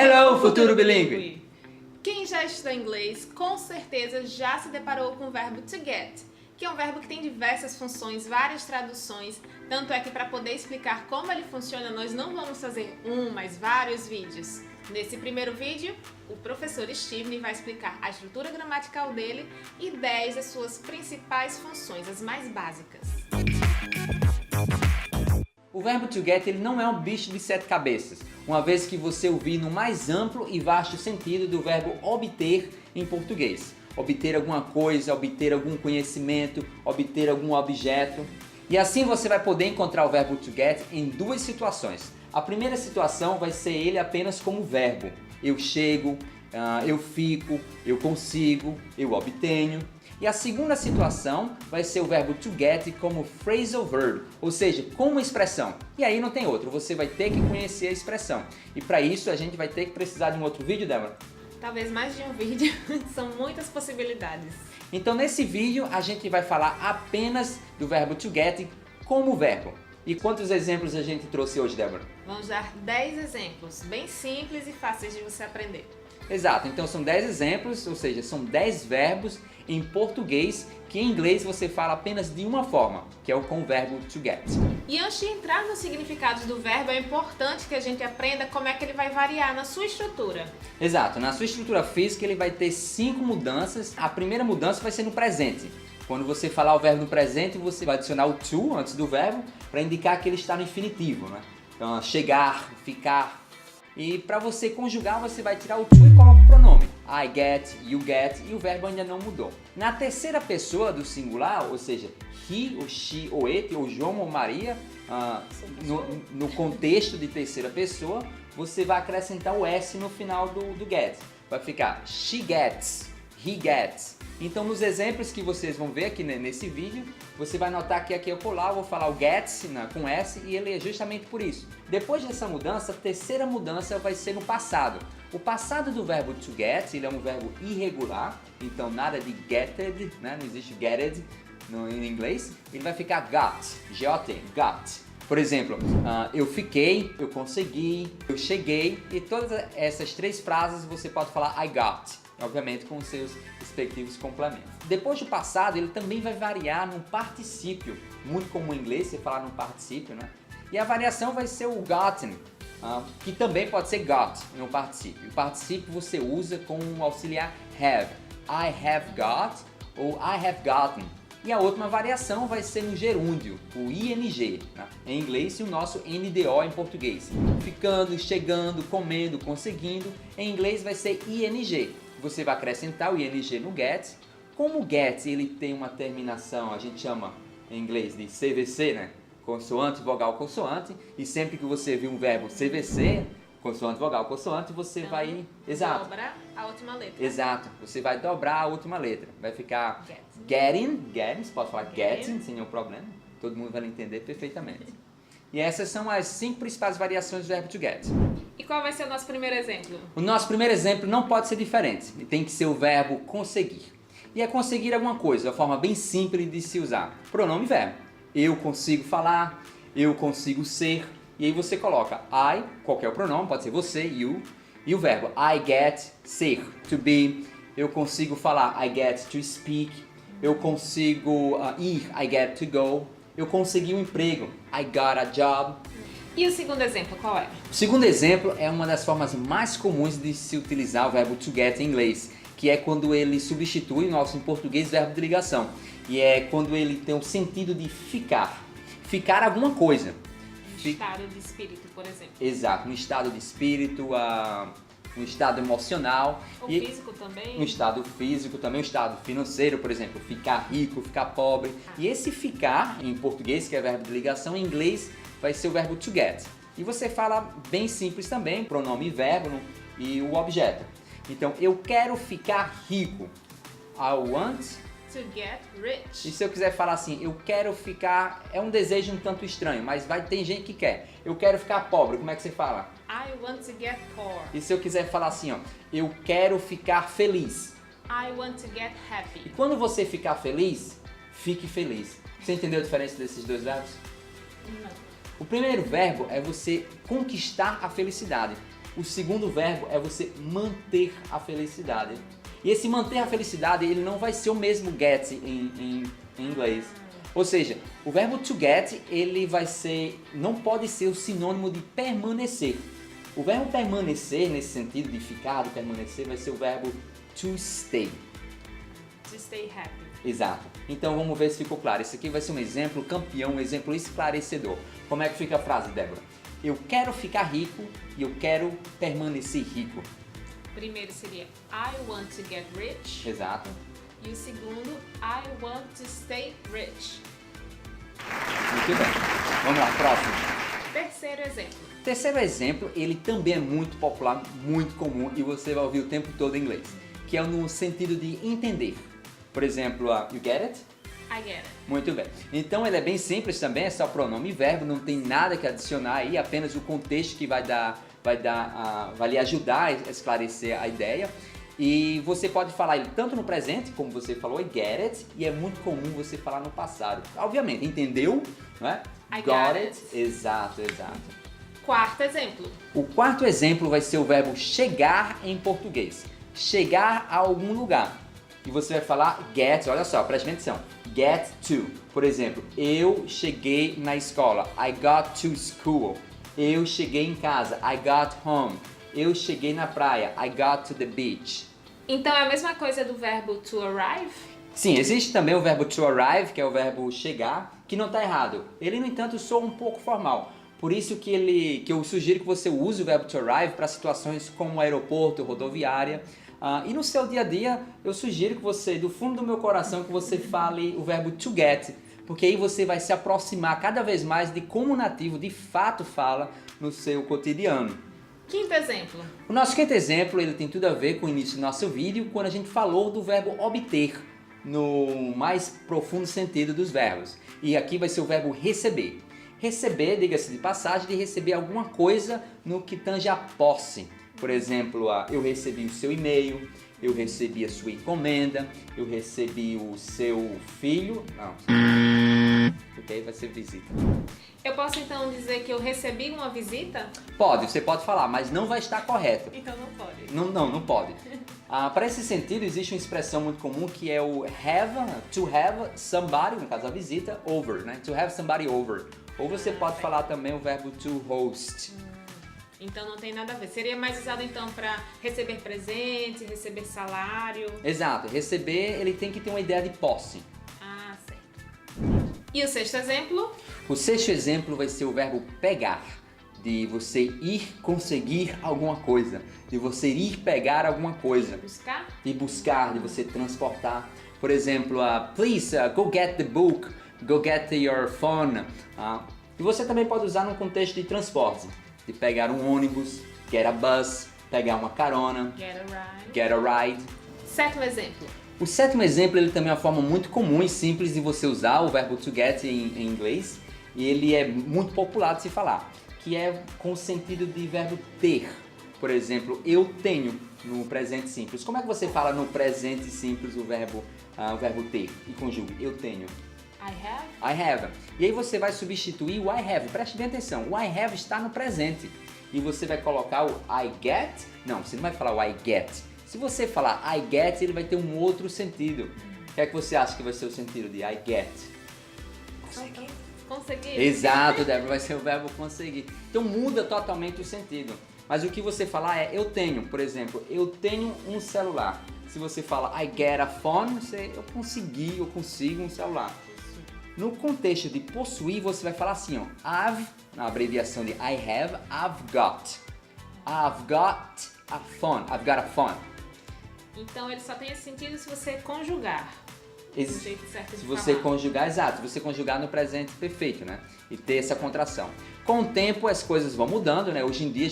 Hello, futuro bilíngue! Quem já estudou inglês, com certeza já se deparou com o verbo to get, que é um verbo que tem diversas funções, várias traduções, tanto é que para poder explicar como ele funciona, nós não vamos fazer mas vários vídeos. Nesse primeiro vídeo, o professor Steven vai explicar a estrutura gramatical dele e 10 das suas principais funções, as mais básicas. O verbo to get ele não é um bicho de 7 cabeças, uma vez que você ouvir no mais amplo e vasto sentido do verbo obter em português. Obter alguma coisa, obter algum conhecimento, obter algum objeto. E assim você vai poder encontrar o verbo to get em duas situações. A primeira situação vai ser ele apenas como verbo. Eu chego, eu fico, eu consigo, eu obtenho. E a segunda situação vai ser o verbo to get como phrasal verb, ou seja, como expressão. E aí não tem outro, você vai ter que conhecer a expressão. E para isso a gente vai ter que precisar de um outro vídeo, Débora? Talvez mais de um vídeo, são muitas possibilidades. Então nesse vídeo a gente vai falar apenas do verbo to get como verbo. E quantos exemplos a gente trouxe hoje, Débora? Vamos dar 10 exemplos, bem simples e fáceis de você aprender. Exato, então são 10 exemplos, ou seja, são 10 verbos em português que em inglês você fala apenas de uma forma, que é o com o verbo to get. E antes de entrar nos significados do verbo, é importante que a gente aprenda como é que ele vai variar na sua estrutura. Exato, na sua estrutura física ele vai ter 5 mudanças. A primeira mudança vai ser no presente. Quando você falar o verbo no presente, você vai adicionar o to antes do verbo para indicar que ele está no infinitivo, né? Então, chegar, ficar. E para você conjugar, você vai tirar o to e coloca o pronome. I get, you get, e o verbo ainda não mudou. Na terceira pessoa do singular, ou seja, he, ou she, ou it, ou João ou Maria, no contexto de terceira pessoa, você vai acrescentar o S no final do get. Vai ficar she gets, he gets. Então nos exemplos que vocês vão ver aqui nesse vídeo, você vai notar que aqui eu vou falar o gets com S e ele é justamente por isso. Depois dessa mudança, a terceira mudança vai ser no passado. O passado do verbo to get, ele é um verbo irregular, então nada de getted, né? Não existe getted em inglês. Ele vai ficar got, G-O-T, got. Por exemplo, eu fiquei, eu consegui, eu cheguei, e todas essas 3 frases você pode falar I got. Obviamente com os seus respectivos complementos. Depois do passado, ele também vai variar num particípio. Muito comum em inglês você falar num particípio, né? E a variação vai ser o gotten, que também pode ser got no particípio. O particípio você usa com o auxiliar have. I have got ou I have gotten. E a última variação vai ser no gerúndio, o ing, né? Em inglês e o nosso NDO em português. Ficando, chegando, comendo, conseguindo. Em inglês vai ser ing. Você vai acrescentar o ing no get. Como o get ele tem uma terminação, a gente chama em inglês de CVC, né? Consoante, vogal, consoante. E sempre que você vir um verbo CVC, consoante, vogal, consoante, você então, vai... Exato. Dobrar a última letra. Exato. Você vai dobrar a última letra. Vai ficar getting, você pode falar getting sem nenhum problema. Todo mundo vai entender perfeitamente. E essas são as 5 principais variações do verbo to get. E qual vai ser o nosso primeiro exemplo? O nosso primeiro exemplo não pode ser diferente. Tem que ser o verbo conseguir. E é conseguir alguma coisa, uma forma bem simples de se usar. Pronome verbo. Eu consigo falar, eu consigo ser. E aí você coloca I, qualquer pronome, pode ser você, you. E o verbo I get, ser, to be. Eu consigo falar, I get to speak. Eu consigo ir, I get to go. Eu consegui um emprego, I got a job. E o segundo exemplo, qual é? O segundo exemplo é uma das formas mais comuns de se utilizar o verbo to get em inglês, que é quando ele substitui o nosso em português verbo de ligação. E é quando ele tem o sentido de ficar. Ficar alguma coisa. Estado de espírito, por exemplo. Exato, um estado de espírito, um estado emocional. O físico também. Um estado físico também, um estado financeiro, por exemplo, ficar rico, ficar pobre. E esse ficar, em português, que é verbo de ligação, em inglês vai ser o verbo to get. E você fala bem simples também, pronome e verbo e o objeto. Então, eu quero ficar rico. I want to get rich. E se eu quiser falar assim, eu quero ficar... É um desejo um tanto estranho, mas tem gente que quer. Eu quero ficar pobre, como é que você fala? I want to get poor. E se eu quiser falar assim, ó, eu quero ficar feliz. I want to get happy. E quando você ficar feliz, fique feliz. Você entendeu a diferença desses dois verbos? Não. O primeiro verbo é você conquistar a felicidade. O segundo verbo é você manter a felicidade. E esse manter a felicidade, ele não vai ser o mesmo get em inglês. Ou seja, o verbo to get, ele vai ser, não pode ser o sinônimo de permanecer. O verbo permanecer, nesse sentido de ficar, de permanecer, vai ser o verbo to stay. To stay happy. Exato. Então vamos ver se ficou claro. Esse aqui vai ser um exemplo campeão, um exemplo esclarecedor. Como é que fica a frase, Débora? Eu quero ficar rico e eu quero permanecer rico. Primeiro seria I want to get rich. Exato. E o segundo, I want to stay rich. Muito bem. Vamos lá, próximo. Terceiro exemplo. Terceiro exemplo, ele também é muito popular, muito comum e você vai ouvir o tempo todo em inglês, que é no sentido de entender. Por exemplo, you get it? I get it. Muito bem. Então ele é bem simples também, é só pronome e verbo, não tem nada que adicionar aí, apenas o contexto que vai lhe ajudar a esclarecer a ideia. E você pode falar ele tanto no presente, como você falou, I get it, e é muito comum você falar no passado. Obviamente, entendeu? Não é? I got it. Exato, exato. Quarto exemplo. O quarto exemplo vai ser o verbo chegar em português. Chegar a algum lugar. E você vai falar get, olha só, preste atenção. Get to. Por exemplo, eu cheguei na escola. I got to school. Eu cheguei em casa. I got home. Eu cheguei na praia. I got to the beach. Então é a mesma coisa do verbo to arrive? Sim, existe também o verbo to arrive, que é o verbo chegar, que não está errado. Ele, no entanto, soa um pouco formal. Por isso que eu sugiro que você use o verbo to arrive para situações como aeroporto, rodoviária. E no seu dia a dia, eu sugiro que você, do fundo do meu coração, que você fale o verbo to get, porque aí você vai se aproximar cada vez mais de como o nativo de fato fala no seu cotidiano. Quinto exemplo. O nosso quinto exemplo, ele tem tudo a ver com o início do nosso vídeo, quando a gente falou do verbo obter, no mais profundo sentido dos verbos. E aqui vai ser o verbo receber. Receber, diga-se de passagem, de receber alguma coisa no que tange a posse. Por exemplo, eu recebi o seu e-mail, eu recebi a sua encomenda, eu recebi o seu filho... Não, porque aí vai ser visita. Eu posso então dizer que eu recebi uma visita? Pode, você pode falar, mas não vai estar correto. Então não pode. Não pode. Para esse sentido, existe uma expressão muito comum que é o to have somebody, no caso a visita, over, né? To have somebody over. Ou você pode falar também o verbo to host. Então não tem nada a ver. Seria mais usado então para receber presente, receber salário. Exato. Receber, ele tem que ter uma ideia de posse. Ah, certo. E o sexto exemplo? O sexto exemplo vai ser o verbo pegar. De você ir conseguir alguma coisa. De você ir pegar alguma coisa. Buscar? De buscar, de você transportar. Por exemplo, please go get the book. Go get your phone. E você também pode usar num contexto de transporte. De pegar um ônibus, get a bus, pegar uma carona, get a ride. Sétimo exemplo. O sétimo exemplo, ele também é uma forma muito comum e simples de você usar o verbo to get em inglês. E ele é muito popular de se falar, que é com o sentido de verbo ter. Por exemplo, eu tenho no presente simples. Como é que você fala no presente simples o verbo ter e conjuga? Eu tenho. I have. E aí você vai substituir o I have. Preste bem atenção. O I have está no presente. E você vai colocar o I get. Não, você não vai falar o I get. Se você falar I get, ele vai ter um outro sentido. O que é que você acha que vai ser o sentido de I get? Conseguir. Exato, Débora, vai ser o verbo conseguir. Então muda totalmente o sentido. Mas o que você falar é eu tenho. Por exemplo, eu tenho um celular. Se você fala I get a phone, eu consigo um celular. No contexto de possuir, você vai falar assim, ó, I've, na abreviação de I have, I've got. I've got a phone. I've got a phone. Então ele só tem esse sentido se você conjugar. Do jeito certo de se você falar. conjugar, exato, se você conjugar no presente perfeito, né? E ter essa contração. Com o tempo as coisas vão mudando, né? Hoje em dia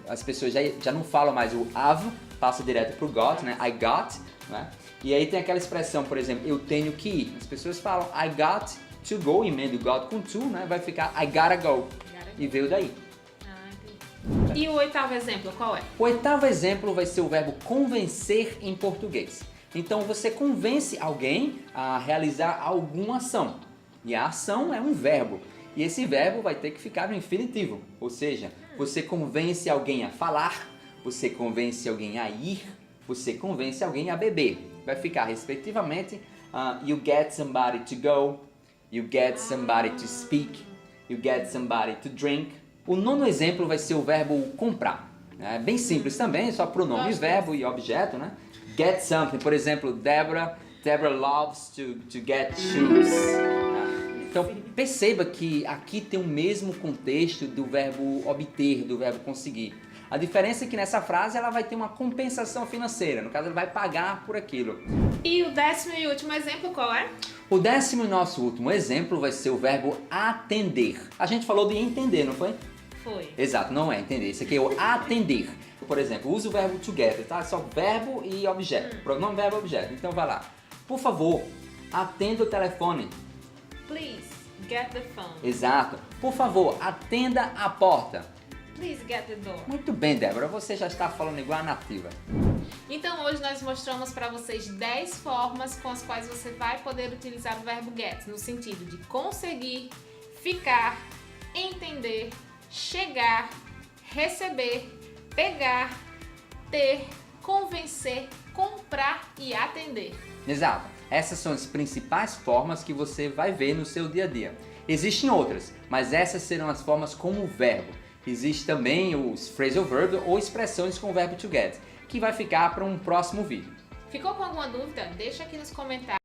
as pessoas já não falam mais o have, passa direto pro got, né? I got, né? E aí tem aquela expressão, por exemplo, eu tenho que ir. As pessoas falam I got to go, emenda o got com to, né? Vai ficar I gotta go. E veio daí. Entendi. E o oitavo exemplo, qual é? O oitavo exemplo vai ser o verbo convencer em português. Então você convence alguém a realizar alguma ação. E a ação é um verbo. E esse verbo vai ter que ficar no infinitivo. Ou seja, Você convence alguém a falar, você convence alguém a ir, você convence alguém a beber. Vai ficar, respectivamente, you get somebody to go, you get somebody to speak, you get somebody to drink. O nono exemplo vai ser o verbo comprar. É bem simples também, só pronome, verbo e objeto, né? Get something, por exemplo, Deborah loves to get shoes. Então perceba que aqui tem o mesmo contexto do verbo obter, do verbo conseguir. A diferença é que nessa frase ela vai ter uma compensação financeira, no caso ele vai pagar por aquilo. E o 10º e último exemplo qual é? O 10º e nosso último exemplo vai ser o verbo atender. A gente falou de entender, não foi? Foi. Exato, não é entender. Esse aqui é o atender. Por exemplo, use o verbo together, tá? Só verbo e objeto. Pronome, verbo, objeto. Então vai lá. Por favor, atenda o telefone. Please, get the phone. Exato. Por favor, atenda a porta. Please get the door. Muito bem, Débora, você já está falando igual a nativa. Então hoje nós mostramos para vocês 10 formas com as quais você vai poder utilizar o verbo get, no sentido de conseguir, ficar, entender, chegar, receber, pegar, ter, convencer, comprar e atender. Exato. Essas são as principais formas que você vai ver no seu dia a dia. Existem outras, mas essas serão as formas como verbo. Existe também os phrasal verbs ou expressões com o verbo to get, que vai ficar para um próximo vídeo. Ficou com alguma dúvida? Deixa aqui nos comentários.